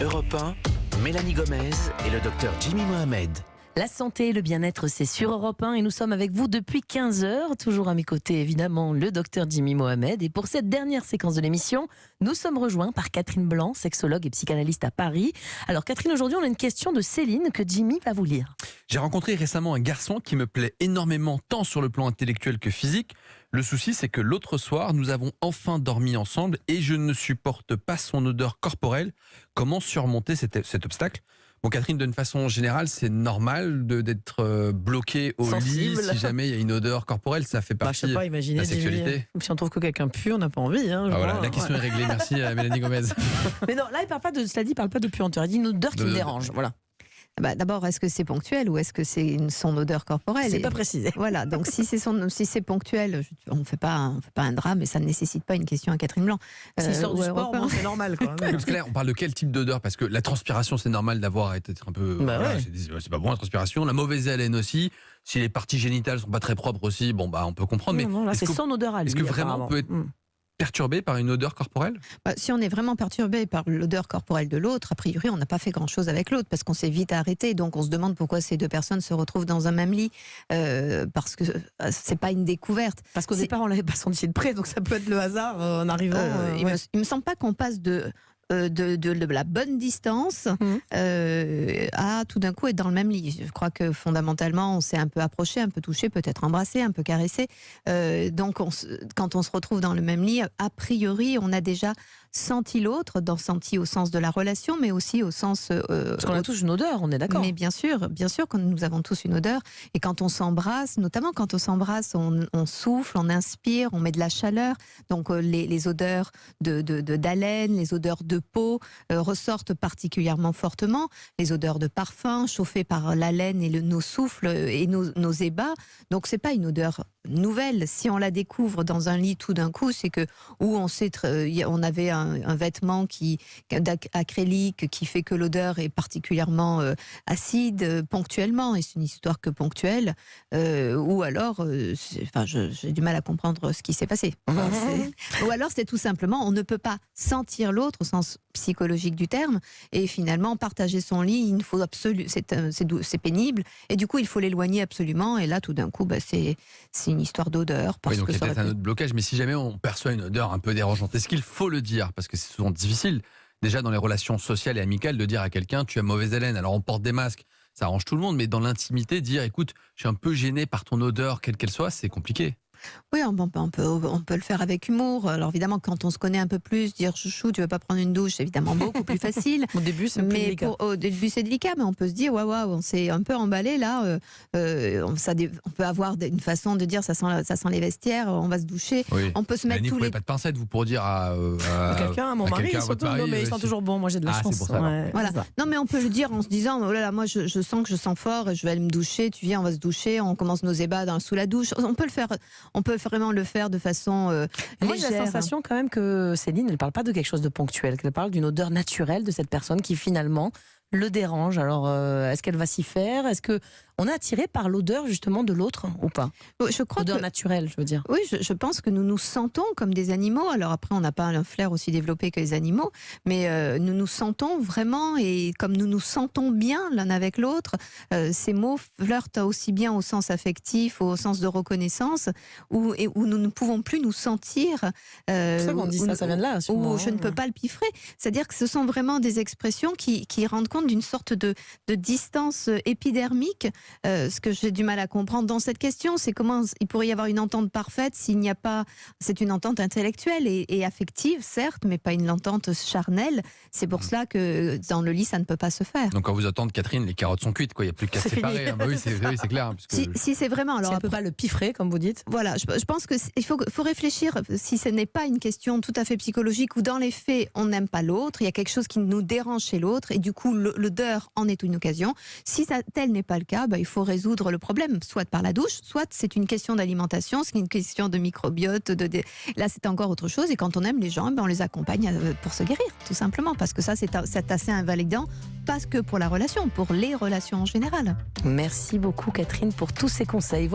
Europe 1, Mélanie Gomez et le docteur Jimmy Mohamed. La santé et le bien-être, c'est sur Europe 1 et nous sommes avec vous depuis 15h. Toujours à mes côtés, évidemment, le docteur Jimmy Mohamed. Et pour cette dernière séquence de l'émission, nous sommes rejoints par Catherine Blanc, sexologue et psychanalyste à Paris. Alors Catherine, aujourd'hui, on a une question de Céline que Jimmy va vous lire. J'ai rencontré récemment un garçon qui me plaît énormément, tant sur le plan intellectuel que physique. Le souci, c'est que l'autre soir, nous avons enfin dormi ensemble et je ne supporte pas son odeur corporelle. Comment surmonter cet obstacle ? Bon, Catherine, d'une façon générale, c'est normal d'être bloqué au Sensible. lit si jamais il y a une odeur corporelle. Ça fait Je partie sais pas, de imaginez la sexualité. Si on trouve que quelqu'un pue, on n'a pas envie. Hein, Ah, voilà, vois, la question est réglée. Merci à Mélanie Gomez. Mais non, là, il parle pas de, cela dit, il parle pas de puanteur. Il dit une odeur qui me dérange. Voilà. D'abord, est-ce que c'est ponctuel ou est-ce que c'est son odeur corporelle ? C'est pas précisé. Voilà, donc si c'est ponctuel, on ne fait pas un drame et ça ne nécessite pas une question à Catherine Blanc. S'il sort du sport, bon, c'est normal. Quoi. Parce que là, on parle de quel type d'odeur ? Parce que la transpiration, c'est normal d'avoir été un peu. Bah ouais. C'est pas bon la transpiration. La mauvaise haleine aussi. Si les parties génitales sont pas très propres aussi, bon on peut comprendre. Mais Non, là, c'est son odeur à lui. est-ce que vraiment on peut être perturbé par une odeur corporelle ? Si on est vraiment perturbé par l'odeur corporelle de l'autre, a priori, on n'a pas fait grand-chose avec l'autre parce qu'on s'est vite arrêté. Donc on se demande pourquoi ces deux personnes se retrouvent dans un même lit, parce que c'est pas une découverte. Parce qu'au départ, on l'avait pas senti de près, donc ça peut être le hasard en arrivant. Il me semble pas qu'on passe de la bonne distance à tout d'un coup être dans le même lit. Je crois que fondamentalement on s'est un peu approché, un peu touché, peut-être embrassé, un peu caressé. Donc quand on se retrouve dans le même lit, a priori on a déjà senti l'autre, senti au sens de la relation, mais aussi au sens... Parce qu'on a tous une odeur, on est d'accord. Mais bien sûr, quand nous avons tous une odeur. Et quand on s'embrasse, notamment quand on s'embrasse, on souffle, on inspire, on met de la chaleur. Donc les odeurs d'haleine, les odeurs de peau ressortent particulièrement fortement. Les odeurs de parfum, chauffées par l'haleine et nos souffles et nos ébats. Donc c'est pas une odeur nouvelle. Si on la découvre dans un lit tout d'un coup, c'est que où on avait un vêtement acrylique qui fait que l'odeur est particulièrement acide ponctuellement, et c'est une histoire que ponctuelle, ou alors j'ai du mal à comprendre ce qui s'est passé. Ou alors c'est tout simplement on ne peut pas sentir l'autre au sens psychologique du terme, et finalement partager son lit, il faut c'est pénible, et du coup il faut l'éloigner absolument, et là tout d'un coup c'est une histoire d'odeur. Oui, donc il y a peut-être un autre blocage, mais si jamais on perçoit une odeur un peu dérangeante, est-ce qu'il faut le dire ? Parce que c'est souvent difficile, déjà dans les relations sociales et amicales, de dire à quelqu'un tu as mauvaise haleine. Alors on porte des masques, ça arrange tout le monde, mais dans l'intimité, dire écoute, je suis un peu gêné par ton odeur, quelle qu'elle soit, c'est compliqué. Oui, on peut le faire avec humour. Alors évidemment, quand on se connaît un peu plus, dire chouchou, tu veux pas prendre une douche, c'est évidemment beaucoup plus facile. Au début, c'est plus délicat. Au début, c'est délicat, mais on peut se dire waouh, on s'est un peu emballé là. On peut avoir une façon de dire ça sent les vestiaires, on va se doucher. Oui. On peut se mettre tous les. Vous pas de pincettes, vous pour dire à quelqu'un, à mon mari, surtout, mais ils sont toujours bons. Moi, j'ai de la chance. C'est pour ça, voilà. Non, mais on peut le dire en se disant oh là là, moi je sens que je sens fort et je vais aller me doucher. Tu viens, on va se doucher. On commence nos ébats sous la douche. On peut le faire. On peut vraiment le faire de façon légère. Moi, j'ai la sensation quand même que Céline, elle ne parle pas de quelque chose de ponctuel, qu'elle parle d'une odeur naturelle de cette personne qui finalement le dérange. Alors, est-ce qu'elle va s'y faire ? Est-ce qu'on est attiré par l'odeur justement de l'autre ou pas ? Je crois l'odeur naturelle, je veux dire. Oui, je pense que nous nous sentons comme des animaux. Alors après, on n'a pas un flair aussi développé que les animaux, mais nous nous sentons vraiment, et comme nous nous sentons bien l'un avec l'autre, ces mots flirtent aussi bien au sens affectif, au sens de reconnaissance, où nous ne pouvons plus nous sentir. C'est pour ça qu'on dit ça vient de là. Où je ne peux pas le piffrer. C'est-à-dire que ce sont vraiment des expressions qui rendent compte d'une sorte de distance épidermique. Ce que j'ai du mal à comprendre dans cette question, c'est comment il pourrait y avoir une entente parfaite s'il n'y a pas... C'est une entente intellectuelle et affective, certes, mais pas une entente charnelle. C'est pour cela que dans le lit, ça ne peut pas se faire. Donc quand vous entendez Catherine, les carottes sont cuites, quoi. Il n'y a plus qu'à se séparer. Oui, c'est clair. Si c'est vraiment... Alors, on ne peut pas le piffrer, comme vous dites. Voilà, je pense qu'il faut réfléchir, si ce n'est pas une question tout à fait psychologique, où dans les faits, on n'aime pas l'autre, il y a quelque chose qui nous dérange chez l'autre, et du coup, l'odeur en est une occasion. Si tel n'est pas le cas, il faut résoudre le problème, soit par la douche, soit c'est une question d'alimentation, c'est une question de microbiote, là c'est encore autre chose, et quand on aime les gens, on les accompagne pour se guérir, tout simplement, parce que ça c'est assez invalidant, pas que pour la relation, pour les relations en général. Merci beaucoup Catherine pour tous ces conseils.